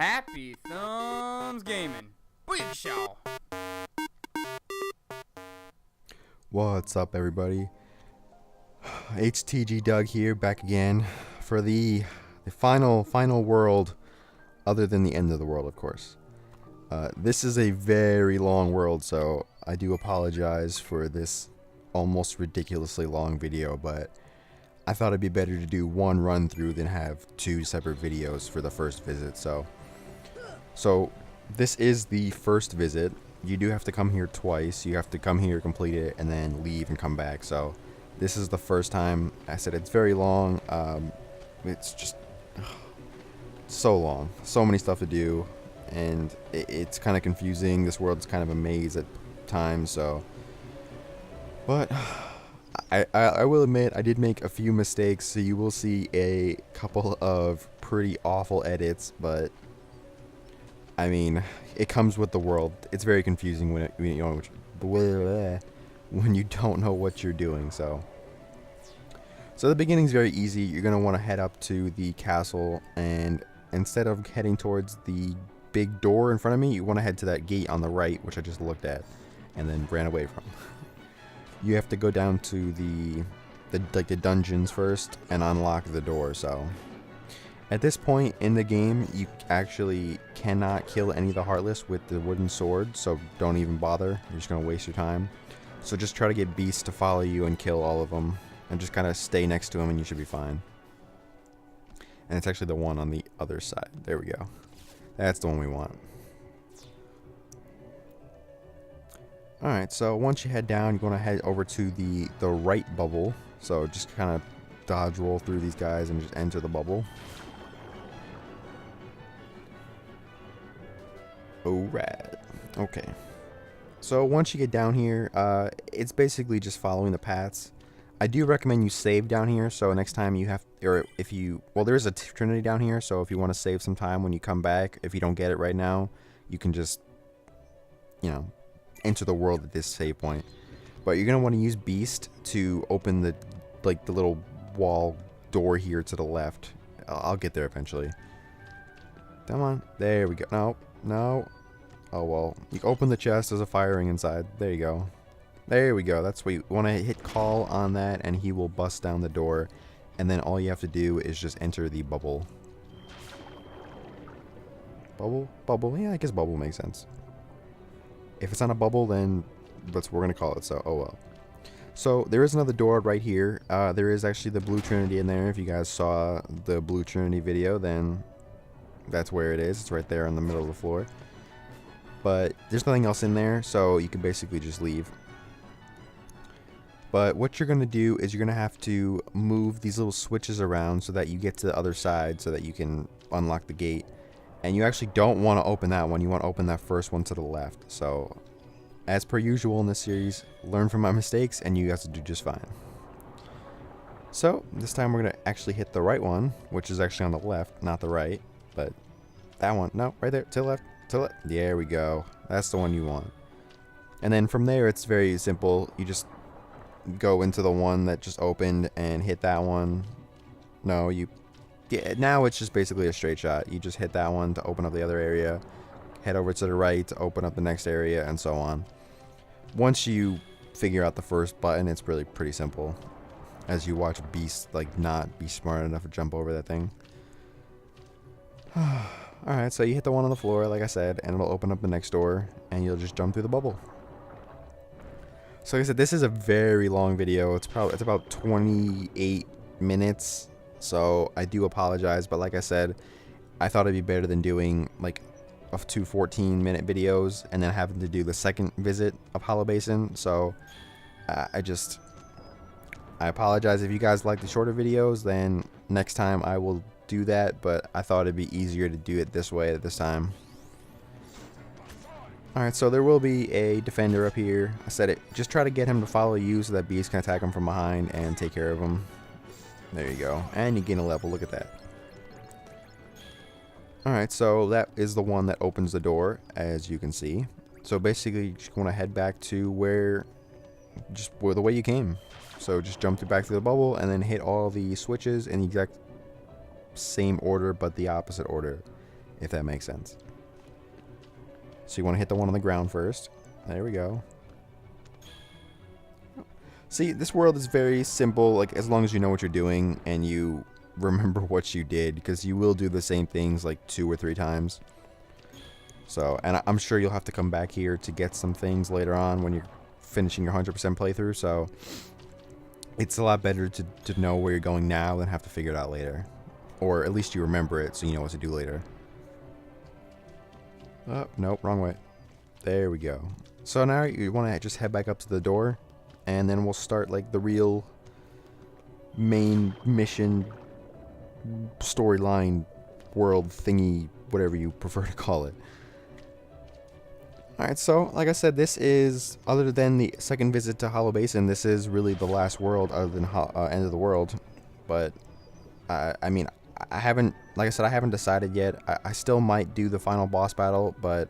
Happy Thumbs Gaming. Big show. What's up, everybody? HTG Doug here, back again for the final world, other than the end of the world, of course. This is a very long world, so I do apologize for this almost ridiculously long video, but I thought it'd be better to do one run through than have two separate videos for the first visit. So this is the first visit. You do have to come here twice. You have to come here, complete it, and then leave and come back. So this is the first time. I said it's very long. It's just so long. So many stuff to do, and it's kind of confusing. This world's kind of a maze at times. So, but I will admit I did make a few mistakes. So you will see a couple of pretty awful edits, but I mean, it comes with the world. It's very confusing when when you don't know what you're doing. So the beginning's very easy. You're gonna want to head up to the castle, and instead of heading towards the big door in front of me, you want to head to that gate on the right, which I just looked at and then ran away from. You have to go down to the dungeons first and unlock the door. So at this point in the game, you actually cannot kill any of the Heartless with the wooden sword, so don't even bother. You're just going to waste your time. So just try to get beasts to follow you and kill all of them, and just kind of stay next to them and you should be fine. And it's actually the one on the other side. There we go. That's the one we want. Alright, so once you head down, you're going to head over to the right bubble. So just kind of dodge roll through these guys and just enter the bubble. Alright. Okay. So once you get down here, it's basically just following the paths. I do recommend you save down here, so next time you have, or if you, well, there's a Trinity down here, so if you want to save some time when you come back, if you don't get it right now, you can just, you know, enter the world at this save point. But you're going to want to use Beast to open the little wall door here to the left. I'll get there eventually. Come on. There we go. No. Oh, well. You open the chest. There's a fire ring inside. There you go. There we go. That's what you want to hit call on that, and he will bust down the door. And then all you have to do is just enter the bubble. Bubble? Yeah, I guess bubble makes sense. If it's not a bubble, then that's what we're going to call it. So, oh well. So, there is another door right here. There is actually the Blue Trinity in there. If you guys saw the Blue Trinity video, then that's where it is. It's right there in the middle of the floor. But there's nothing else in there, so you can basically just leave. But what you're going to do is you're going to have to move these little switches around so that you get to the other side so that you can unlock the gate. And you actually don't want to open that one. You want to open that first one to the left. So, as per usual in this series, learn from my mistakes and you guys will do just fine. So, this time we're going to actually hit the right one, which is actually on the left, not the right. But that one, no, right there, to the left, to the left. There we go. That's the one you want. And then from there, it's very simple. You just go into the one that just opened and hit that one. No, yeah, now it's just basically a straight shot. You just hit that one to open up the other area, head over to the right to open up the next area, and so on. Once you figure out the first button, it's really pretty simple. As you watch Beast not be smart enough to jump over that thing. Alright, so you hit the one on the floor, like I said, and it'll open up the next door, and you'll just jump through the bubble. So like I said, this is a very long video. It's about 28 minutes. So I do apologize, but like I said, I thought it'd be better than doing up to 14-minute videos and then having to do the second visit of Hollow Basin. So I apologize. If you guys like the shorter videos, then next time I will do that, but I thought it'd be easier to do it this way at this time. Alright, so there will be a defender up here. I said it. Just try to get him to follow you so that Beast can attack him from behind and take care of him. There you go. And you gain a level. Look at that. Alright, so that is the one that opens the door, as you can see. So basically, you just want to head back to where the way you came. So just jump back through the bubble and then hit all the switches in the exact same order, but the opposite order. if that makes sense. So you want to hit the one on the ground first. There we go. See, this world is very simple, like, as long as you know what you're doing and you remember what you did, because you will do the same things like 2 or 3 times. So, and I'm sure you'll have to come back here to get some things later on when you're finishing your 100% playthrough, so it's a lot better to know where you're going now than have to figure it out later. Or at least you remember it so you know what to do later. Oh, nope, wrong way. There we go. So now you want to just head back up to the door, and then we'll start like the real main mission storyline world thingy, whatever you prefer to call it. Alright, so like I said, this is, other than the second visit to Hollow Basin, this is really the last world other than End of the World. But I mean, I haven't, like I said, I haven't decided yet. I still might do the final boss battle, but,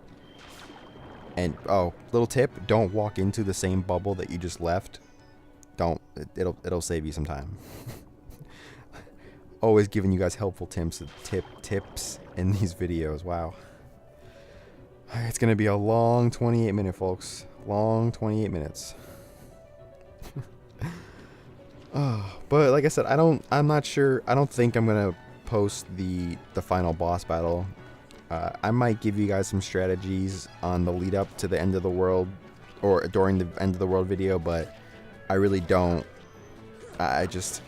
and oh, little tip, don't walk into the same bubble that you just left. Don't, it'll save you some time. Always giving you guys helpful tips in these videos. Wow. It's gonna be a long 28 minute, folks. Long 28 minutes. Oh, but like I said, I'm not sure. I don't think I'm gonna post the final boss battle. I might give you guys some strategies on the lead up to the end of the world, or during the end of the world video, but I really don't. I just,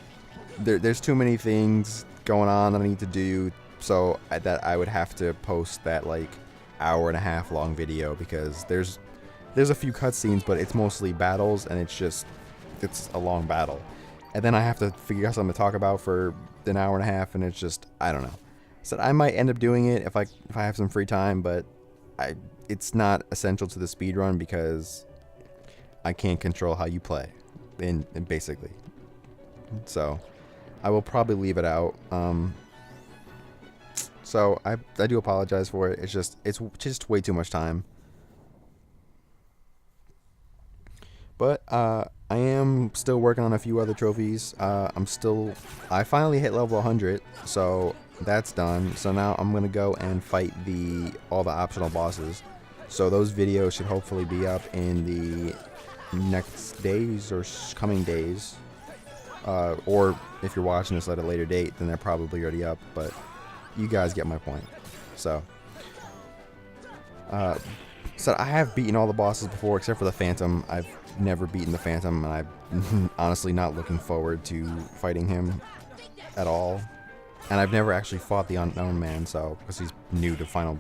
there's too many things going on that I need to do, so that I would have to post that like hour-and-a-half long video, because there's a few cutscenes, but it's mostly battles, and it's a long battle, and then I have to figure out something to talk about for an hour-and-a-half, and it's just, I don't know. So I might end up doing it if I have some free time, but it's not essential to the speedrun because I can't control how you play, and basically. So I will probably leave it out. So I do apologize for it. It's just way too much time. But I am still working on a few other trophies. I finally hit level 100, so that's done. So now I'm gonna go and fight all the optional bosses. So those videos should hopefully be up in the next days or coming days. Or if you're watching this at a later date, then they're probably already up. But you guys get my point. So I have beaten all the bosses before except for the Phantom. I've never beaten the Phantom, and I'm honestly not looking forward to fighting him at all. And I've never actually fought the Unknown Man, so because he's new to Final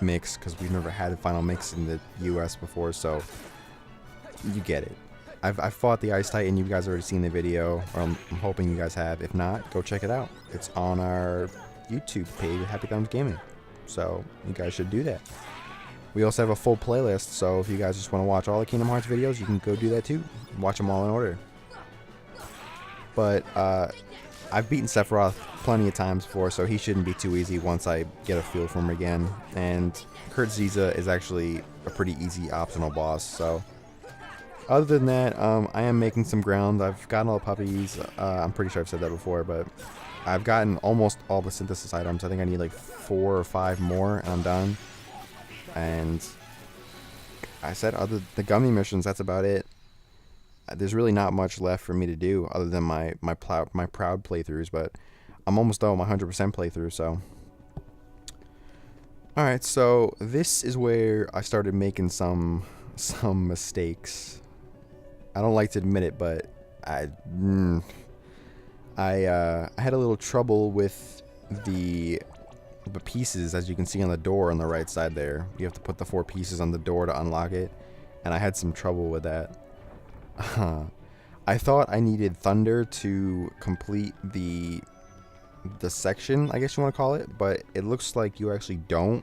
Mix, because we've never had a Final Mix in the US before, so you get it. I've fought the Ice Titan. You guys already seen the video, or I'm hoping you guys have. If not, go check it out. It's on our YouTube page, HappyThumbsGaming. So you guys should do that. We also have a full playlist, so if you guys just want to watch all the Kingdom Hearts videos, you can go do that too. Watch them all in order. But I've beaten Sephiroth plenty of times before, so he shouldn't be too easy once I get a feel for him again. And Kurt Ziza is actually a pretty easy optional boss, so other than that, I am making some ground. I've gotten all the puppies. I'm pretty sure I've said that before, but I've gotten almost all the synthesis items. I think I need like 4 or 5 more, and I'm done. And I said the gummy missions, that's about it. There's really not much left for me to do other than my proud playthroughs, but I'm almost done with my 100% playthrough, so. Alright, so this is where I started making some mistakes. I don't like to admit it, but I had a little trouble with the pieces, as you can see on the door on the right side there. You have to put the 4 pieces on the door to unlock it, and I had some trouble with that. I thought I needed Thunder to complete the section, I guess you want to call it, but it looks like you actually don't.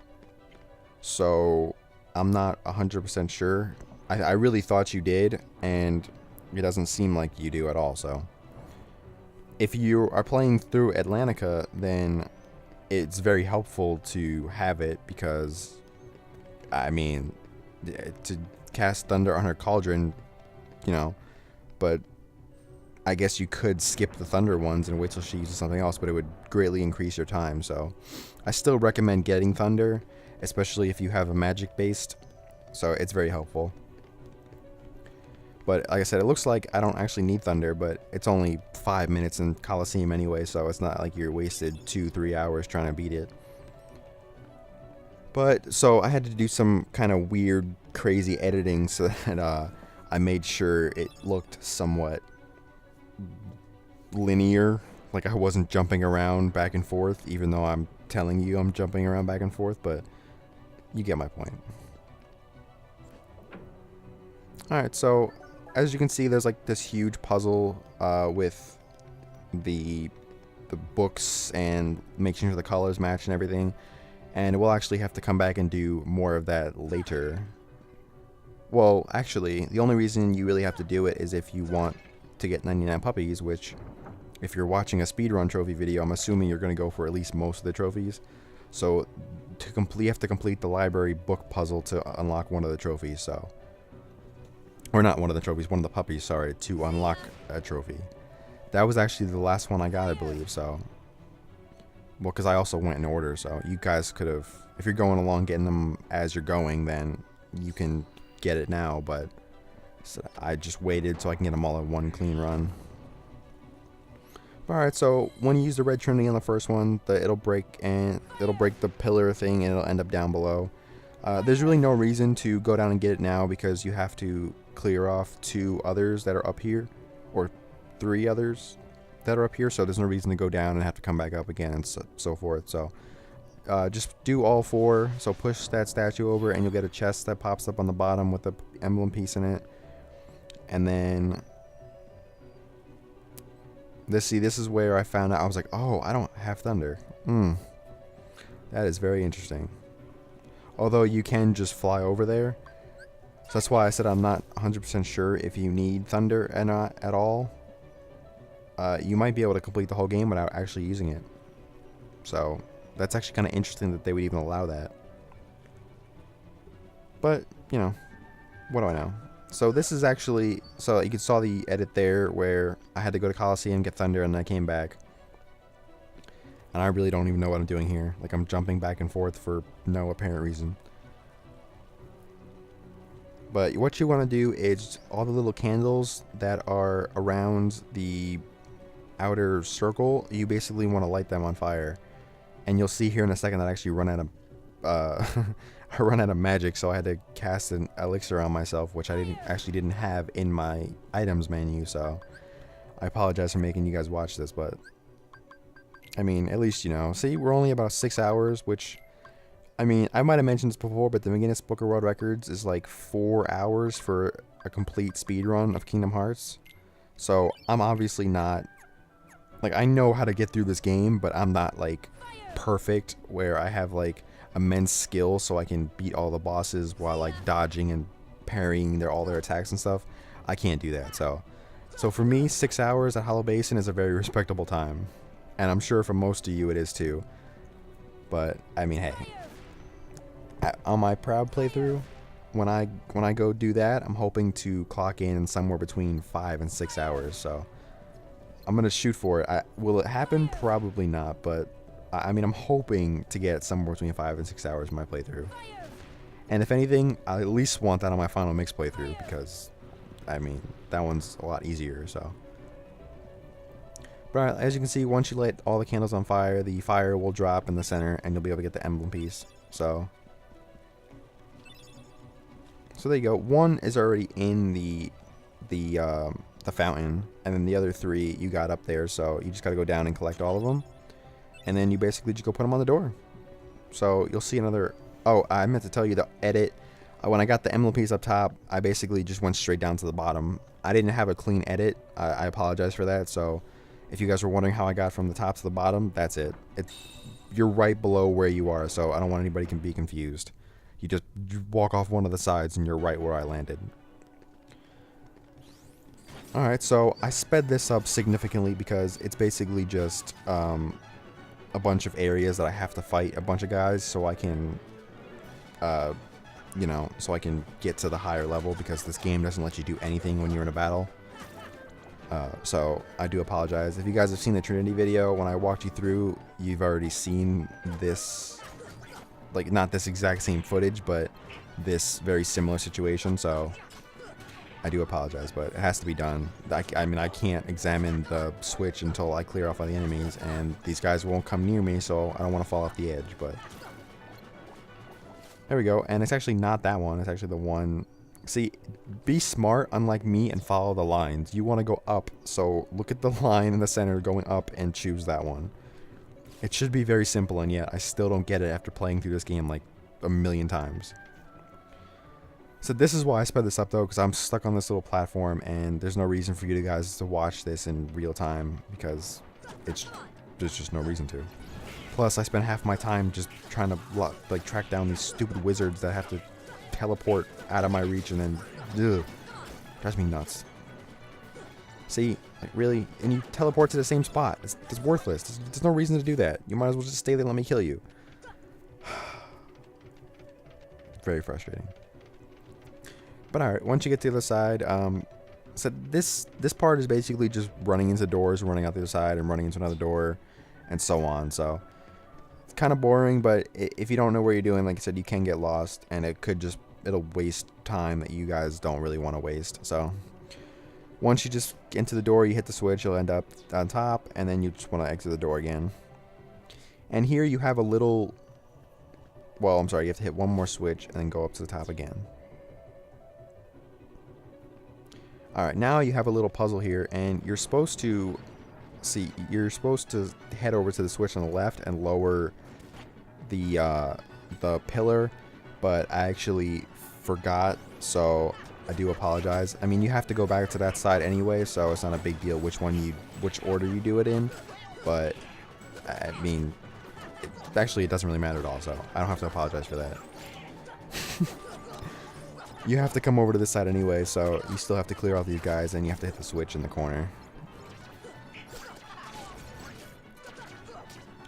So I'm not 100% sure. I really thought you did, and it doesn't seem like you do at all. So if you are playing through Atlantica, then it's very helpful to have it, because I mean, to cast Thunder on her cauldron, you know, but I guess you could skip the Thunder ones and wait till she uses something else, but it would greatly increase your time. So I still recommend getting Thunder, especially if you have a magic based. So it's very helpful. But like I said, it looks like I don't actually need Thunder, but it's only 5 minutes in Coliseum anyway, so it's not like you're wasted 2-3 hours trying to beat it. But so I had to do some kind of weird, crazy editing so that I made sure it looked somewhat linear, like I wasn't jumping around back and forth, even though I'm telling you I'm jumping around back and forth, but you get my point. Alright, so as you can see, there's like this huge puzzle with the books and making sure the colors match and everything, and we'll actually have to come back and do more of that later. Well, actually, the only reason you really have to do it is if you want to get 99 puppies, which, if you're watching a speedrun trophy video, I'm assuming you're going to go for at least most of the trophies. So you have to complete the library book puzzle to unlock one of the trophies, so... Or not one of the trophies, one of the puppies, sorry, to unlock a trophy. That was actually the last one I got, I believe, so... Well, because I also went in order, so you guys could have... If you're going along getting them as you're going, then you can get it now, but... So I just waited so I can get them all in one clean run. Alright, so when you use the red trinity on the first one, it'll break the pillar thing and it'll end up down below. There's really no reason to go down and get it now because you have to clear off 2 others that are up here, or 3 others that are up here, so there's no reason to go down and have to come back up again and so forth. So just do all 4, so push that statue over and you'll get a chest that pops up on the bottom with the emblem piece in it. And then this is where I found out, I was like, oh, I don't have Thunder. That is very interesting. Although you can just fly over there. So that's why I said I'm not 100% sure if you need Thunder at all. You might be able to complete the whole game without actually using it. So that's actually kind of interesting that they would even allow that. But, you know, what do I know? So this is actually, so you saw the edit there where I had to go to Coliseum, get Thunder, and then I came back. And I really don't even know what I'm doing here. Like, I'm jumping back and forth for no apparent reason. But what you want to do is all the little candles that are around the outer circle, you basically want to light them on fire. And you'll see here in a second that I actually run out of I run out of magic, so I had to cast an elixir on myself, which I didn't have in my items menu, so I apologize for making you guys watch this, but I mean, at least, you know, see, we're only about 6 hours, which, I mean, I might have mentioned this before, but the Guinness Book of World Records is like 4 hours for a complete speed run of Kingdom Hearts. So I'm obviously not, like, I know how to get through this game, but I'm not like perfect where I have like immense skill so I can beat all the bosses while like dodging and parrying all their attacks and stuff. I can't do that. So for me, 6 hours at Hollow Basin is a very respectable time. And I'm sure for most of you it is too. But I mean, hey, on my proud playthrough, when I go do that, I'm hoping to clock in somewhere between 5 and 6 hours. So I'm gonna shoot for it. Will it happen? Probably not. But I mean, I'm hoping to get somewhere between 5 and 6 hours in my playthrough. And if anything, I at least want that on my final mix playthrough because, I mean, that one's a lot easier. So. But as you can see, once you light all the candles on fire, the fire will drop in the center, and you'll be able to get the emblem piece. So there you go. One is already in the fountain, and then the other 3 you got up there. So you just got to go down and collect all of them, and then you basically just go put them on the door. So you'll see another. Oh, I meant to tell you the edit. When I got the emblem piece up top, I basically just went straight down to the bottom. I didn't have a clean edit. I apologize for that. So if you guys were wondering how I got from the top to the bottom, that's it. You're right below where you are, so I don't want anybody can be confused. You just walk off one of the sides and you're right where I landed. Alright, so I sped this up significantly because it's basically just a bunch of areas that I have to fight a bunch of guys so I can, you know, so I can get to the higher level because this game doesn't let you do anything when you're in a battle. So I do apologize. If you guys have seen the Trinity video, when I walked you through, you've already seen this, like not this exact same footage, but this very similar situation. So I do apologize, but it has to be done. I mean, I can't examine the switch until I clear off all the enemies, and these guys won't come near me, so I don't want to fall off the edge, but there we go. And it's actually not that one. It's actually the one. See, be smart, unlike me, and follow the lines. You want to go up, so look at the line in the center going up and choose that one. It should be very simple, and yet I still don't get it after playing through this game like a million times. So this is why I sped this up, though, because I'm stuck on this little platform, and there's no reason for you guys to watch this in real time, because there's just no reason to. Plus, I spent half my time just trying to like track down these stupid wizards that have to teleport out of my reach, and then drives me nuts. See, like really, and you teleport to the same spot. It's worthless. There's no reason to do that. You might as well just stay there and let me kill you. Very frustrating. But alright, once you get to the other side, so this part is basically just running into doors, running out the other side, and running into another door, and so on. So it's kind of boring, but if you don't know where you're doing, like I said, you can get lost, and it'll waste time that you guys don't really want to waste. So once you just get into the door, you hit the switch, you'll end up on top, and then you just want to exit the door again. And here you have a little, well, I'm sorry, you have to hit one more switch and then go up to the top again. Alright, now you have a little puzzle here, and you're supposed to head over to the switch on the left and lower the pillar, but I actually forgot, so I do apologize. I mean, you have to go back to that side anyway, so it's not a big deal which order you do it in, but I mean, it doesn't really matter at all, so I don't have to apologize for that. You have to come over to this side anyway, so you still have to clear all these guys, and you have to hit the switch in the corner.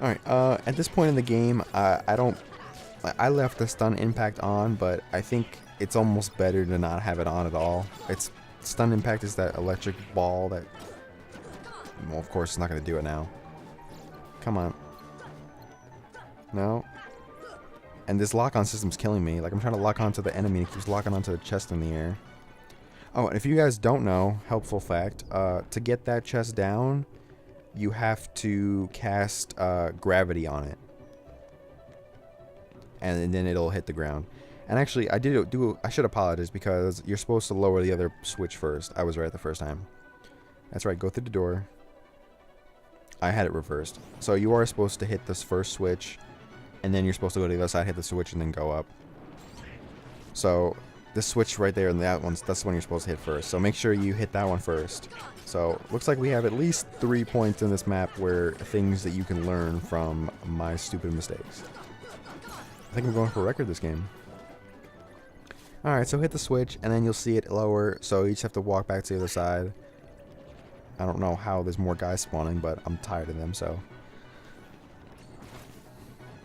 Alright, at this point in the game, I left the stun impact on, but I think it's almost better to not have it on at all. Stun impact is that electric ball that, well, of course it's not going to do it now. Come on. No. And this lock-on system's killing me. Like, I'm trying to lock onto the enemy, and it keeps locking onto the chest in the air. Oh, and if you guys don't know, helpful fact, to get that chest down, you have to cast gravity on it. And then it'll hit the ground. And actually, I should apologize, because you're supposed to lower the other switch first. I was right the first time. That's right, go through the door. I had it reversed. So you are supposed to hit this first switch, and then you're supposed to go to the other side, hit the switch, and then go up. So this switch right there and that's the one you're supposed to hit first. So make sure you hit that one first. So looks like we have at least 3 points in this map where things that you can learn from my stupid mistakes. I think I'm going for a record this game. Alright, so hit the switch, and then you'll see it lower, so you just have to walk back to the other side. I don't know how there's more guys spawning, but I'm tired of them, so.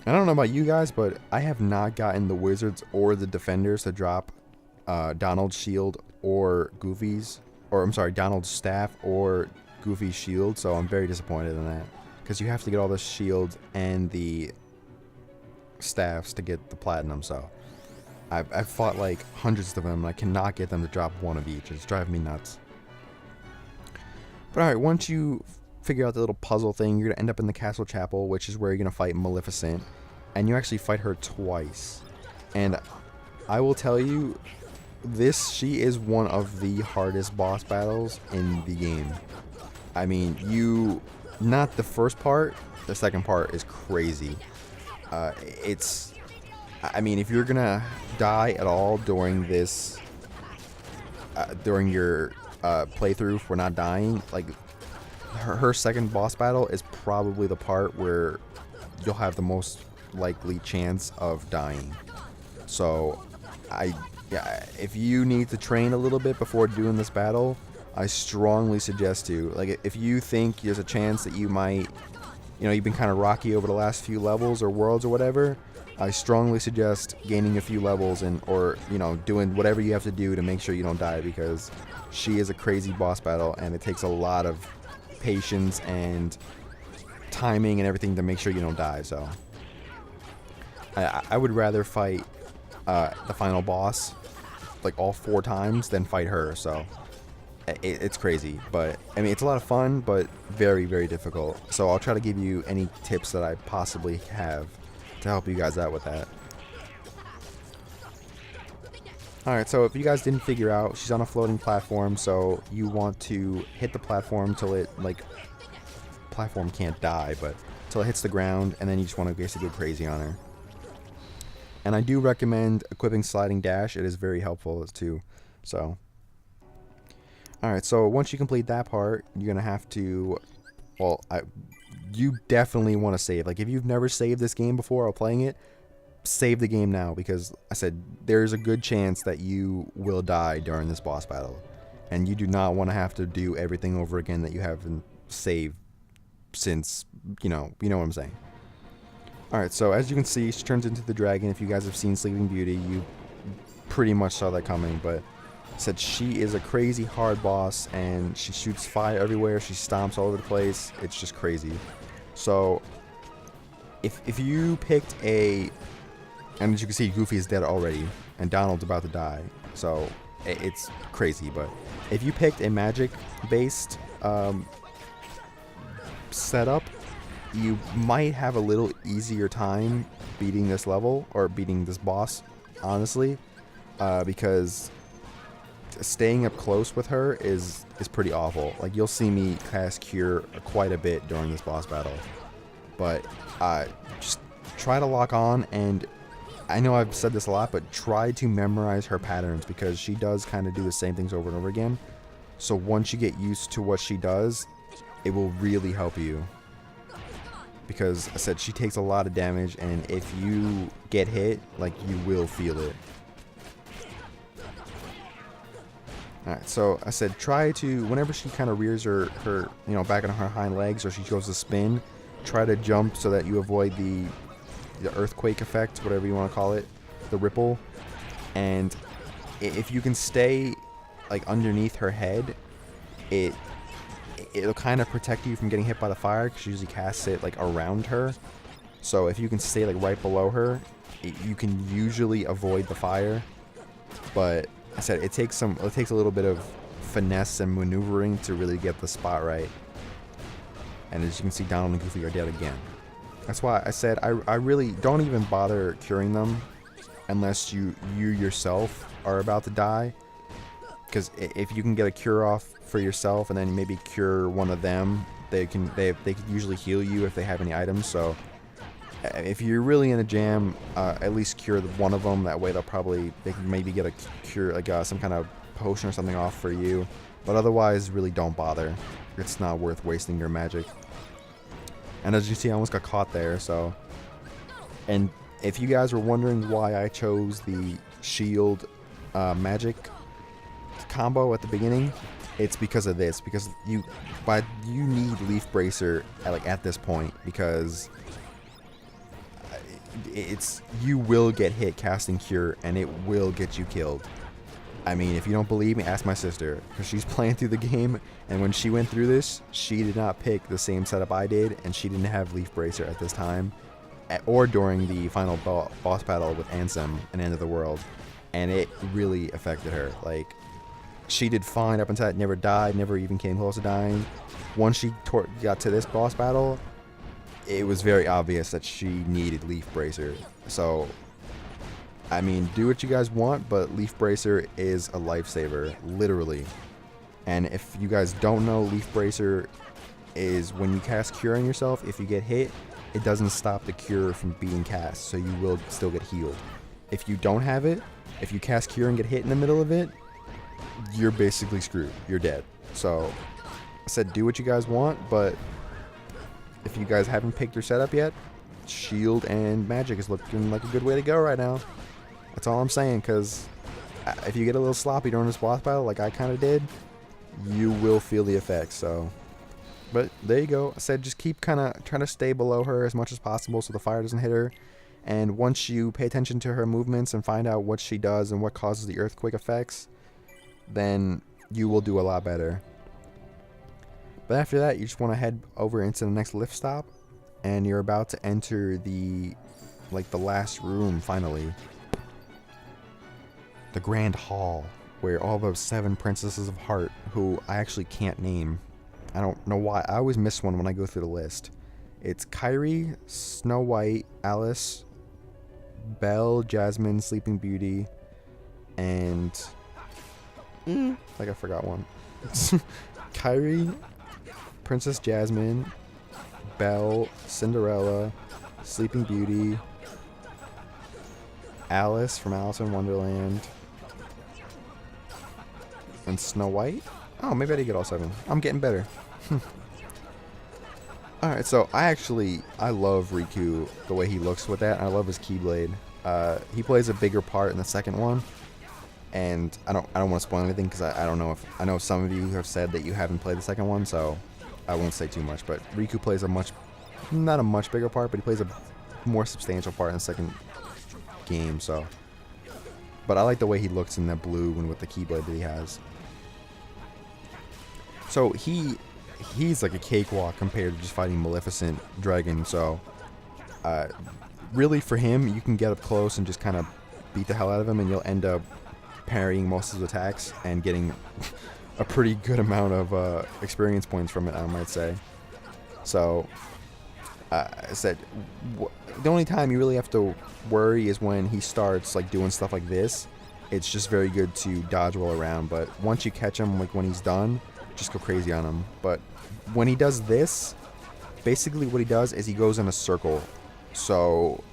I don't know about you guys, but I have not gotten the wizards or the defenders to drop Donald's shield or Goofy's, or I'm sorry, Donald's staff or Goofy's shield, so I'm very disappointed in that. Because you have to get all the shields and the staffs to get the platinum, so. I've fought like hundreds of them, and I cannot get them to drop one of each. It's driving me nuts. But alright, once you figure out the little puzzle thing, you're going to end up in the castle chapel, which is where you're going to fight Maleficent. And you actually fight her twice. And I will tell you, she is one of the hardest boss battles in the game. I mean, not the first part, the second part is crazy. I mean, if you're going to die at all during this, during your playthrough for not dying, like, her second boss battle is probably the part where you'll have the most likely chance of dying. So if you need to train a little bit before doing this battle, I strongly suggest to, like, if you think there's a chance that you might you know, you've been kind of rocky over the last few levels or worlds or whatever, I strongly suggest gaining a few levels and, or, you know, doing whatever you have to do to make sure you don't die, because she is a crazy boss battle and it takes a lot of patience and timing and everything to make sure you don't die. So I would rather fight the final boss like all 4 times than fight her. So it's crazy, but I mean, it's a lot of fun, but very, very difficult. So I'll try to give you any tips that I possibly have to help you guys out with that. Alright, so if you guys didn't figure out, she's on a floating platform, so you want to hit the platform till it, like, platform can't die, but till it hits the ground, and then you just want to basically go crazy on her. And I do recommend equipping sliding dash. It is very helpful too. So alright, so once you complete that part, you're gonna have to, well, you definitely want to save. Like, if you've never saved this game before while playing it, save the game now, because I said there's a good chance that you will die during this boss battle, and you do not want to have to do everything over again that you haven't saved since, you know what I'm saying. Alright, so as you can see, she turns into the dragon. If you guys have seen Sleeping Beauty, you pretty much saw that coming, but said she is a crazy hard boss, and she shoots fire everywhere. She stomps all over the place. It's just crazy. So if you picked a, and as you can see, Goofy is dead already and Donald's about to die, so it's crazy. But if you picked a magic based setup, you might have a little easier time beating this level, or beating this boss, honestly, because staying up close with her is pretty awful. Like, you'll see me cast Cure quite a bit during this boss battle, but just try to lock on, and I know I've said this a lot, but try to memorize her patterns, because she does kind of do the same things over and over again. So once you get used to what she does, it will really help you, because I said she takes a lot of damage, and if you get hit, like, you will feel it. Alright, so I said try to, whenever she kind of rears her you know, back on her hind legs, or she goes to spin, try to jump so that you avoid the earthquake effect, whatever you want to call it, the ripple. And if you can stay like underneath her head, it'll kind of protect you from getting hit by the fire, because she usually casts it like around her. So if you can stay like right below her, you can usually avoid the fire. But I said it takes a little bit of finesse and maneuvering to really get the spot right. And as you can see, Donald and Goofy are dead again. That's why I said I really don't even bother curing them unless you yourself are about to die. Because if you can get a cure off for yourself and then maybe cure one of them, they can usually heal you if they have any items. So if you're really in a jam, at least cure one of them. That way they can maybe get a cure, like some kind of potion or something off for you. But otherwise, really don't bother. It's not worth wasting your magic. And as you see, I almost got caught there. So, and if you guys were wondering why I chose the shield magic combo at the beginning, it's because of this. Because you need Leaf Bracer at this point, because you will get hit casting Cure, and it will get you killed. I mean, if you don't believe me, ask my sister, because she's playing through the game, and when she went through this, she did not pick the same setup I did, and she didn't have Leaf Bracer at this time, or during the final boss battle with Ansem and End of the World, and it really affected her. Like, she did fine up until that, never died, never even came close to dying. Once she got to this boss battle, it was very obvious that she needed Leaf Bracer. So, I mean, do what you guys want, but Leaf Bracer is a lifesaver, literally. And if you guys don't know, Leaf Bracer is when you cast Cure on yourself, if you get hit, it doesn't stop the Cure from being cast, so you will still get healed. If you don't have it, if you cast Cure and get hit in the middle of it, you're basically screwed. You're dead. So, I said do what you guys want, but if you guys haven't picked your setup yet, shield and magic is looking like a good way to go right now. That's all I'm saying, because if you get a little sloppy during this boss battle, like I kind of did, you will feel the effects. So, but there you go. I said just keep kind of trying to stay below her as much as possible so the fire doesn't hit her. And once you pay attention to her movements and find out what she does and what causes the earthquake effects, then you will do a lot better. But after that, you just want to head over into the next lift stop, and you're about to enter the last room finally. The Grand Hall, where all those 7 princesses of heart, who I actually can't name. I don't know why. I always miss one when I go through the list. It's Kyrie, Snow White, Alice, Belle, Jasmine, Sleeping Beauty, and I forgot one. Kyrie, Princess Jasmine, Belle, Cinderella, Sleeping Beauty, Alice from Alice in Wonderland, and Snow White. Oh, maybe I did get all 7. I'm getting better. Alright, so I love Riku, the way he looks with that. I love his Keyblade. He plays a bigger part in the second one. And I don't want to spoil anything because I don't know if... I know some of you have said that you haven't played the second one, so I won't say too much. But Riku plays not a much bigger part, but he plays a more substantial part in the second game, so... But I like the way he looks in that blue and with the Keyblade that he has. So he's like a cakewalk compared to just fighting Maleficent Dragon, so really for him, you can get up close and just kind of beat the hell out of him, and you'll end up parrying most of his attacks and getting a pretty good amount of experience points from it, I might say. So I said the only time you really have to worry is when he starts like doing stuff like this. It's just very good to dodge roll around, but once you catch him, like when he's done, just go crazy on him. But when he does this, basically what he does is he goes in a circle. So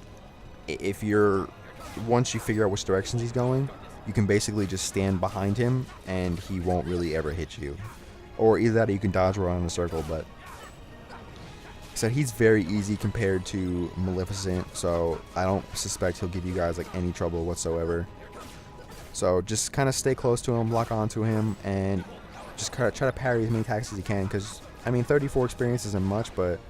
once you figure out which directions he's going, you can basically just stand behind him and he won't really ever hit you. Or either that or you can dodge around in a circle, but so he's very easy compared to Maleficent, so I don't suspect he'll give you guys like any trouble whatsoever. So just kind of stay close to him, lock onto him, and just try to parry as many attacks as you can, because, I mean, 34 experience isn't much, but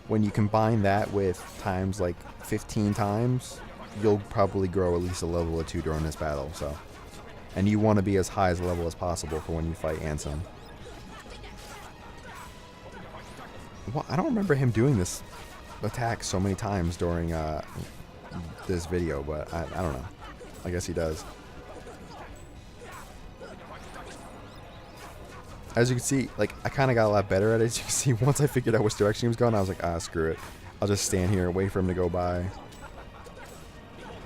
when you combine that with times like 15 times, you'll probably grow at least a level or 2 during this battle, so. And you want to be as high as a level as possible for when you fight Ansem. Well, I don't remember him doing this attack so many times during this video, but I don't know. I guess he does. As you can see, like, I kind of got a lot better at it. As you can see, once I figured out which direction he was going, I was like, screw it. I'll just stand here and wait for him to go by.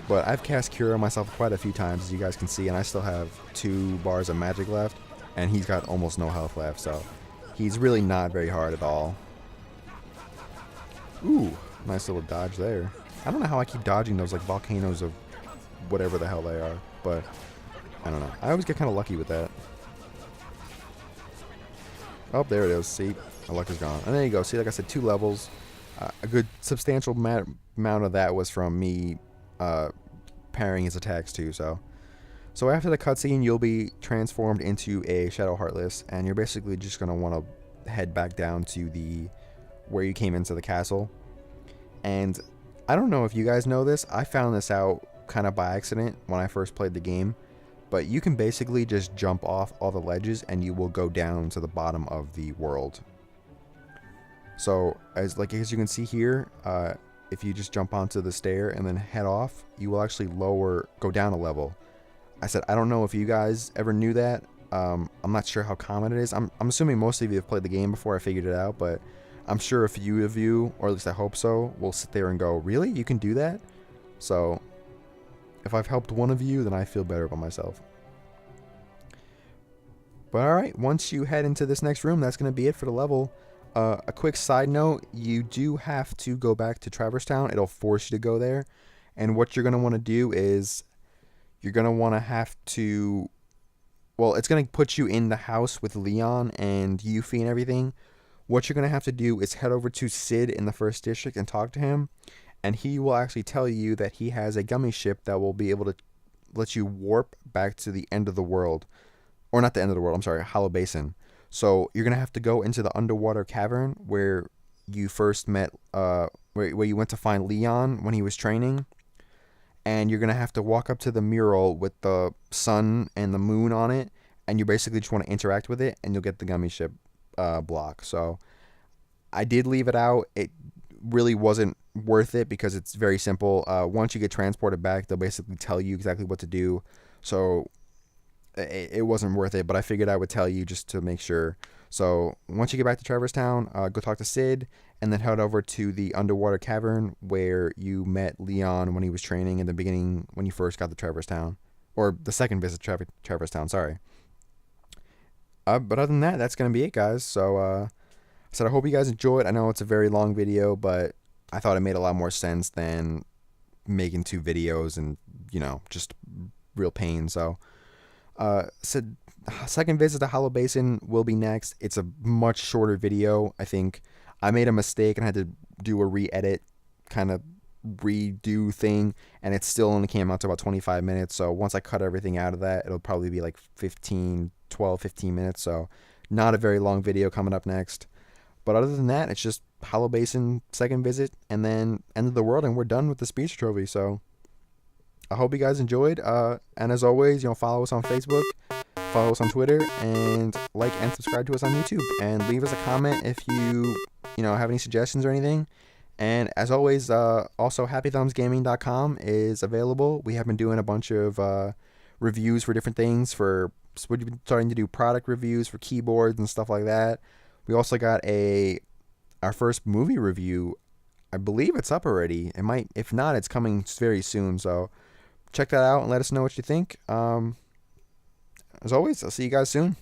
But I've cast Cure on myself quite a few times, as you guys can see, and I still have 2 bars of magic left, and he's got almost no health left, so he's really not very hard at all. Ooh, nice little dodge there. I don't know how I keep dodging those, like, volcanoes of whatever the hell they are, but I don't know. I always get kind of lucky with that. Oh, there it is. See, my luck is gone. And there you go. See, like I said, 2 levels. A good substantial amount of that was from me parrying his attacks too. So after the cutscene, you'll be transformed into a Shadow Heartless, and you're basically just gonna want to head back down to where you came into the castle. And I don't know if you guys know this. I found this out kind of by accident when I first played the game. But you can basically just jump off all the ledges and you will go down to the bottom of the world. So as you can see here, if you just jump onto the stair and then head off, you will actually go down a level. I said, I don't know if you guys ever knew that. I'm not sure how common it is. I'm assuming most of you have played the game before I figured it out, but I'm sure a few of you, or at least I hope so, will sit there and go, really? You can do that? So if I've helped one of you, then I feel better about myself. But alright, once you head into this next room, that's going to be it for the level. A quick side note, you do have to go back to Traverse Town. It'll force you to go there. And what you're going to want to do is, you're going to want to have to... Well, it's going to put you in the house with Leon and Yuffie and everything. What you're going to have to do is head over to Sid in the first district and talk to him. And he will actually tell you that he has a gummy ship that will be able to let you warp back to the end of the world. Or not the end of the world, I'm sorry, Hollow Basin. So you're gonna have to go into the underwater cavern where you first met, where you went to find Leon when he was training, and you're gonna have to walk up to the mural with the sun and the moon on it, and you basically just want to interact with it, and you'll get the gummy ship block. So I did leave it out. It really wasn't worth it because it's very simple. Once you get transported back, they'll basically tell you exactly what to do. So it wasn't worth it, but I figured I would tell you just to make sure. So once you get back to Traverse Town, go talk to Sid, and then head over to the underwater cavern where you met Leon when he was training in the beginning when you first got to Traverse Town, or the second visit to Traverse Town. Sorry. But other than that, that's gonna be it, guys. So I hope you guys enjoyed. I know it's a very long video, but I thought it made a lot more sense than making 2 videos and just real pain. So second visit to Hollow Basin will be next. It's a much shorter video. I think I made a mistake and had to do a re-edit kind of redo thing, and it still only came out to about 25 minutes. So once I cut everything out of that, it'll probably be like 15 minutes. So not a very long video coming up next. But other than that, it's just Hollow Basin second visit and then End of the World, and we're done with the Speedster Trophy. So I hope you guys enjoyed. And as always, follow us on Facebook, follow us on Twitter, and like and subscribe to us on YouTube. And leave us a comment if you have any suggestions or anything. And as always, also HappyThumbsGaming.com is available. We have been doing a bunch of reviews for different things. We've been starting to do product reviews for keyboards and stuff like that. We also got our first movie review. I believe it's up already. It might, if not, it's coming very soon. So check that out and let us know what you think. As always, I'll see you guys soon.